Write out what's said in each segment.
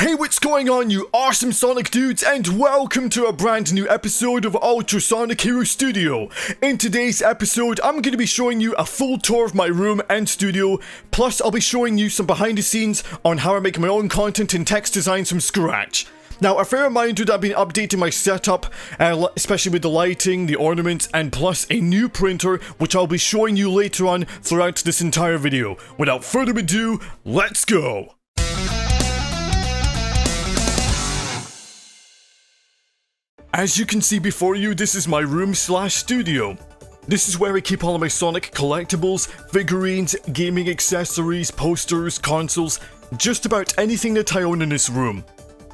Hey, what's going on, you awesome Sonic dudes, and welcome to a brand new episode of UltraSonicHero Studio. In today's episode, I'm going to be showing you a full tour of my room and studio, plus I'll be showing you some behind the scenes on how I make my own content and text designs from scratch. Now, a fair reminder that I've been updating my setup, especially with the lighting, the ornaments, and plus a new printer, which I'll be showing you later on throughout this entire video. Without further ado, let's go! As you can see before you, this is my room/studio. This is where I keep all of my Sonic collectibles, figurines, gaming accessories, posters, consoles, just about anything that I own in this room.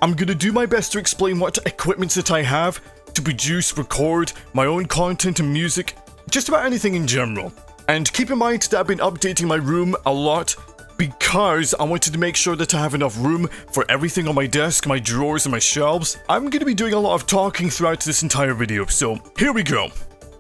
I'm gonna do my best to explain what equipment that I have to produce, record, my own content and music, just about anything in general. And keep in mind that I've been updating my room a lot because I wanted to make sure that I have enough room for everything on my desk, my drawers and my shelves. I'm going to be doing a lot of talking throughout this entire video, so here we go.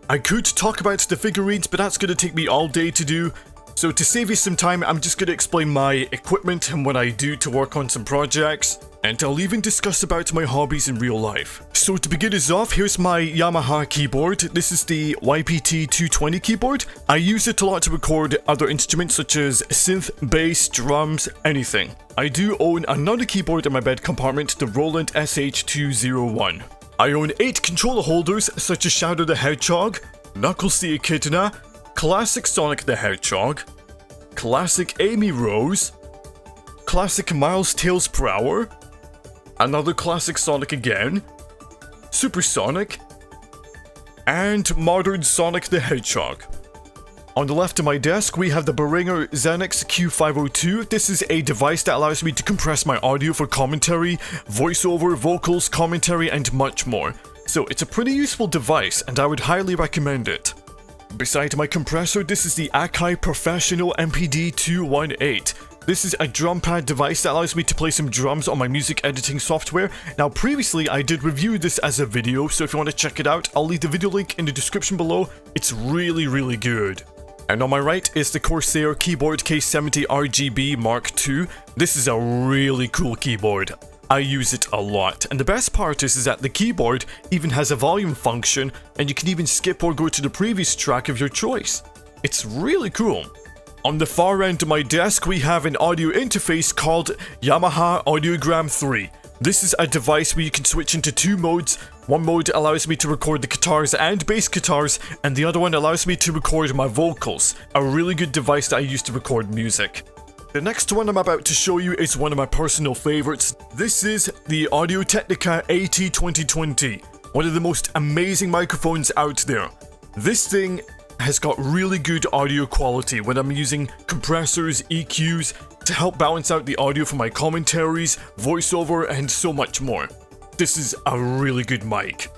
I could talk about the figurines, but that's going to take me all day to do. So to save you some time, I'm just going to explain my equipment and what I do to work on some projects. And I'll even discuss about my hobbies in real life. So to begin us off, here's my Yamaha keyboard. This is the YPT220 keyboard. I use it a lot to record other instruments such as synth, bass, drums, anything. I do own another keyboard in my bed compartment, the Roland SH201. I own 8 controller holders such as Shadow the Hedgehog, Knuckles the Echidna, Classic Sonic the Hedgehog, Classic Amy Rose, Classic Miles Tails per Hour, another Classic Sonic again, Super Sonic, and Modern Sonic the Hedgehog. On the left of my desk, we have the Behringer Xenix Q502. This is a device that allows me to compress my audio for commentary, voiceover, vocals, commentary, and much more. So it's a pretty useful device, and I would highly recommend it. Beside my compressor, this is the AKAI Professional MPD218. This is a drum pad device that allows me to play some drums on my music editing software. Now previously I did review this as a video, so if you want to check it out, I'll leave the video link in the description below. It's really good. And on my right is the Corsair Keyboard K70 RGB Mark II. This is a really cool keyboard. I use it a lot, and the best part is that the keyboard even has a volume function, and you can even skip or go to the previous track of your choice. It's really cool. On the far end of my desk, we have an audio interface called Yamaha Audiogram 3. This is a device where you can switch into 2 modes. One mode allows me to record the guitars and bass guitars, and the other one allows me to record my vocals. A really good device that I use to record music. The next one I'm about to show you is one of my personal favorites. This is the Audio-Technica AT2020, one of the most amazing microphones out there. This thing has got really good audio quality when I'm using compressors, EQs to help balance out the audio for my commentaries, voiceover, and so much more. This is a really good mic.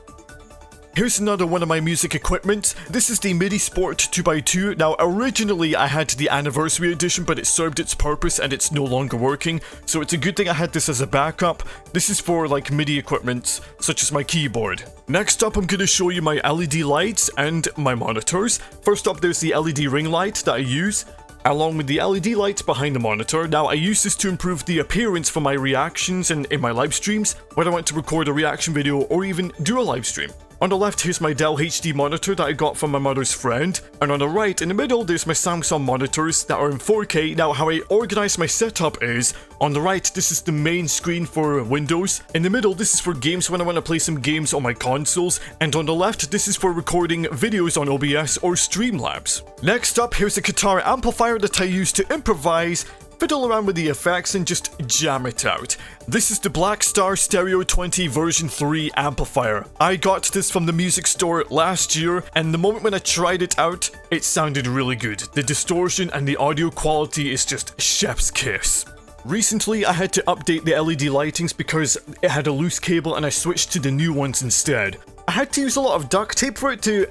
Here's another one of my music equipment. This is the MIDI Sport 2x2. Now originally I had the anniversary edition, but it served its purpose and it's no longer working, so it's a good thing I had this as a backup. This is for like MIDI equipment, such as my keyboard. Next up, I'm going to show you my LED lights and my monitors. First up, there's the LED ring light that I use, along with the LED lights behind the monitor. Now I use this to improve the appearance for my reactions and in my live streams, when I want to record a reaction video or even do a live stream. On the left, here's my Dell HD monitor that I got from my mother's friend. And on the right, in the middle, there's my Samsung monitors that are in 4K. Now, how I organize my setup is, on the right, this is the main screen for Windows. In the middle, this is for games when I want to play some games on my consoles. And on the left, this is for recording videos on OBS or Streamlabs. Next up, here's a guitar amplifier that I use to improvise, fiddle around with the effects, and just jam it out. This is the Black Star Stereo 20 version 3 amplifier. I got this from the music store last year, and the moment when I tried it out, it sounded really good. The distortion and the audio quality is just chef's kiss. Recently, I had to update the LED lightings because it had a loose cable and I switched to the new ones instead. I had to use a lot of duct tape for it to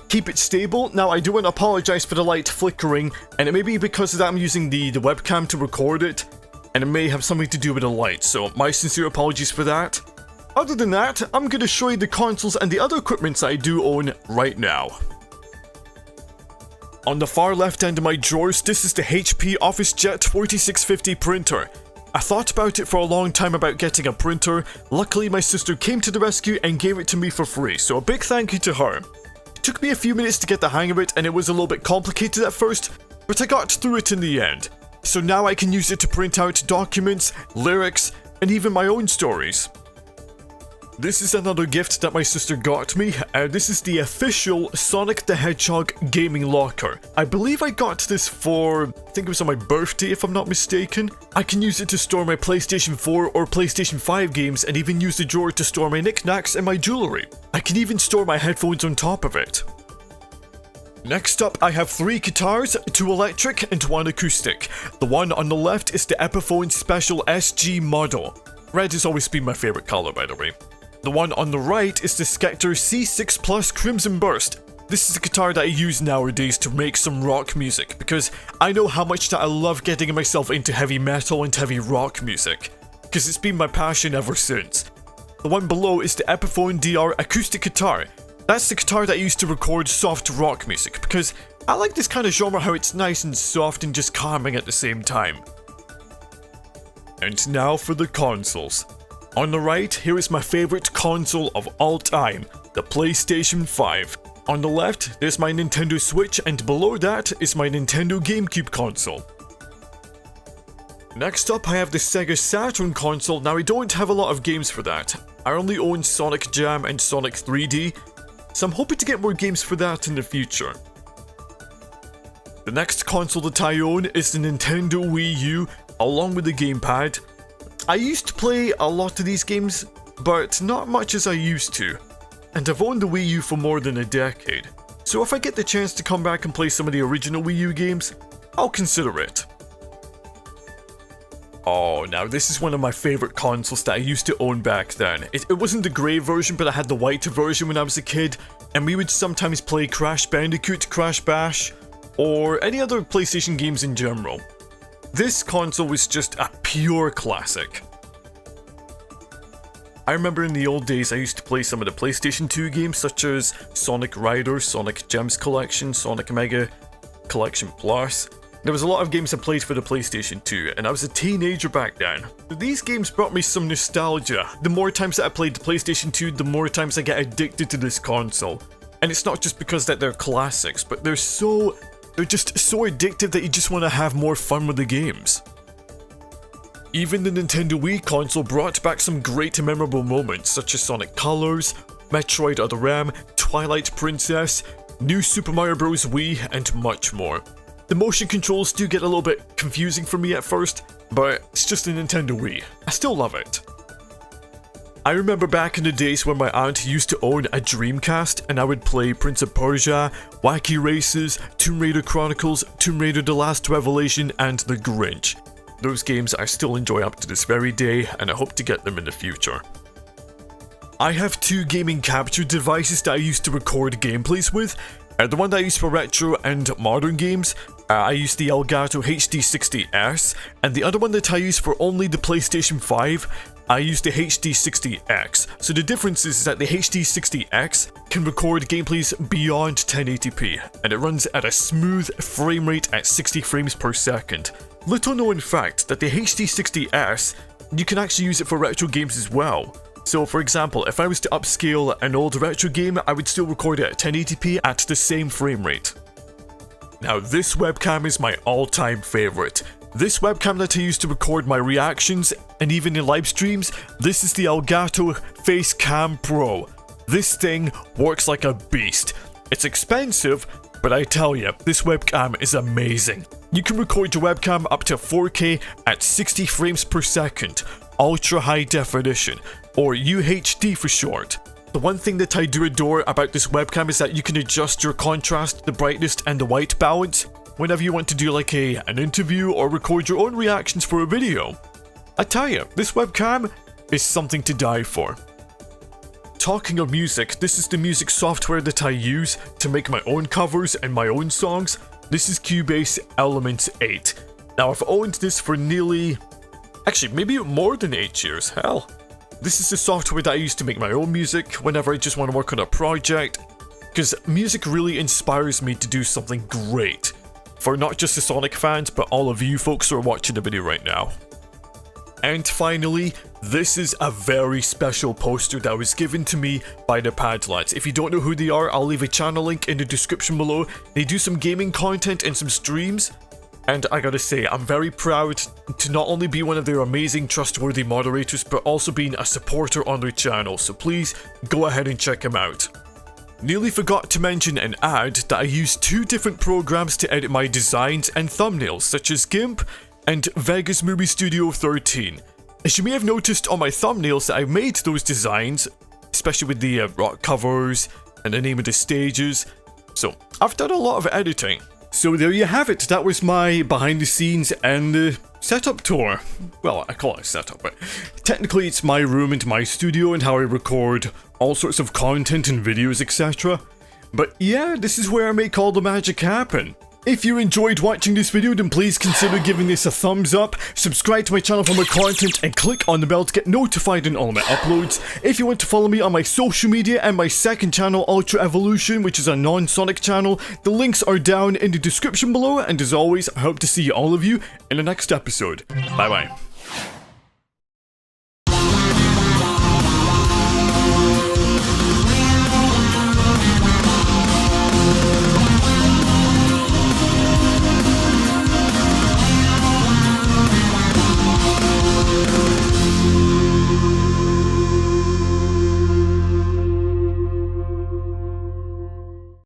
keep it stable. Now I do want to apologize for the light flickering, and it may be because of that I'm using the webcam to record it, and it may have something to do with the light, so my sincere apologies for that. Other than that, I'm going to show you the consoles and the other equipment I do own right now. On the far left end of my drawers, this is the HP OfficeJet 4650 printer. I thought about it for a long time about getting a printer. Luckily, my sister came to the rescue and gave it to me for free, so a big thank you to her. It took me a few minutes to get the hang of it, and it was a little bit complicated at first, but I got through it in the end. So now I can use it to print out documents, lyrics, and even my own stories. This is another gift that my sister got me. This is the official Sonic the Hedgehog gaming locker. I believe I got this for, I think it was on my birthday if I'm not mistaken. I can use it to store my PlayStation 4 or PlayStation 5 games, and even use the drawer to store my knickknacks and my jewelry. I can even store my headphones on top of it. Next up, I have 3 guitars, 2 electric and 1 acoustic. The one on the left is the Epiphone Special SG model. Red has always been my favorite color, by the way. The one on the right is the Schecter C6 Plus Crimson Burst. This is a guitar that I use nowadays to make some rock music, because I know how much that I love getting myself into heavy metal and heavy rock music, because it's been my passion ever since. The one below is the Epiphone DR acoustic guitar. That's the guitar that I use to record soft rock music, because I like this kind of genre, how it's nice and soft and just calming at the same time. And now for the consoles. On the right, here is my favorite console of all time, the PlayStation 5. On the left, there's my Nintendo Switch, and below that is my Nintendo GameCube console. Next up, I have the Sega Saturn console. Now, I don't have a lot of games for that. I only own Sonic Jam and Sonic 3D, so I'm hoping to get more games for that in the future. The next console that I own is the Nintendo Wii U, along with the gamepad. I used to play a lot of these games, but not much as I used to, and I've owned the Wii U for more than a decade, so if I get the chance to come back and play some of the original Wii U games, I'll consider it. Oh, now this is one of my favorite consoles that I used to own back then. It wasn't the grey version, but I had the white version when I was a kid, and we would sometimes play Crash Bandicoot, Crash Bash, or any other PlayStation games in general. This console was just a pure classic. I remember in the old days I used to play some of the PlayStation 2 games such as Sonic Riders, Sonic Gems Collection, Sonic Mega Collection Plus. There was a lot of games I played for the PlayStation 2, and I was a teenager back then. These games brought me some nostalgia. The more times that I played the PlayStation 2, the more times I get addicted to this console. And it's not just because that they're classics, but they're just so addictive that you just want to have more fun with the games. Even the Nintendo Wii console brought back some great and memorable moments, such as Sonic Colors, Metroid Other M, Twilight Princess, New Super Mario Bros. Wii, and much more. The motion controls do get a little bit confusing for me at first, but it's just a Nintendo Wii. I still love it. I remember back in the days when my aunt used to own a Dreamcast, and I would play Prince of Persia, Wacky Races, Tomb Raider Chronicles, Tomb Raider The Last Revelation, and The Grinch. Those games I still enjoy up to this very day, and I hope to get them in the future. I have 2 gaming capture devices that I used to record gameplays with. The one that I use for retro and modern games, I use the Elgato HD60S, and the other one that I use for only the PlayStation 5, I use the HD60X. So the difference is that the HD60X can record gameplays beyond 1080p, and it runs at a smooth frame rate at 60 frames per second. Little known fact that the HD60S, you can actually use it for retro games as well. So for example, if I was to upscale an old retro game, I would still record it at 1080p at the same frame rate. Now this webcam is my all-time favorite. This webcam that I use to record my reactions, and even in live streams, this is the Elgato Facecam Pro. This thing works like a beast. It's expensive, but I tell you, this webcam is amazing. You can record your webcam up to 4K at 60 frames per second, ultra high definition, or UHD for short. The one thing that I do adore about this webcam is that you can adjust your contrast, the brightness, and the white balance whenever you want to do like an interview or record your own reactions for a video. I tell you, this webcam is something to die for. Talking of music, this is the music software that I use to make my own covers and my own songs. This is Cubase Elements 8. Now I've owned this for nearly, actually maybe more than 8 years, hell. This is the software that I use to make my own music whenever I just want to work on a project, because music really inspires me to do something great. For not just the Sonic fans, but all of you folks who are watching the video right now. And finally, this is a very special poster that was given to me by the Pad Lads. If you don't know who they are, I'll leave a channel link in the description below. They do some gaming content and some streams. And I gotta say, I'm very proud to not only be one of their amazing, trustworthy moderators, but also being a supporter on their channel. So please, go ahead and check them out. Nearly forgot to mention and add that I use 2 different programs to edit my designs and thumbnails, such as GIMP and Vegas Movie Studio 13. As you may have noticed on my thumbnails that I made those designs, especially with the rock covers and the name of the stages. So I've done a lot of editing. So there you have it, that was my behind the scenes and setup tour. Well, I call it a setup, but technically it's my room and my studio and how I record all sorts of content and videos, etc. But yeah, this is where I make all the magic happen. If you enjoyed watching this video, then please consider giving this a thumbs up, subscribe to my channel for more content, and click on the bell to get notified on all my uploads. If you want to follow me on my social media and my second channel, Ultra Evolution, which is a non-Sonic channel, the links are down in the description below, and as always, I hope to see all of you in the next episode. Bye bye.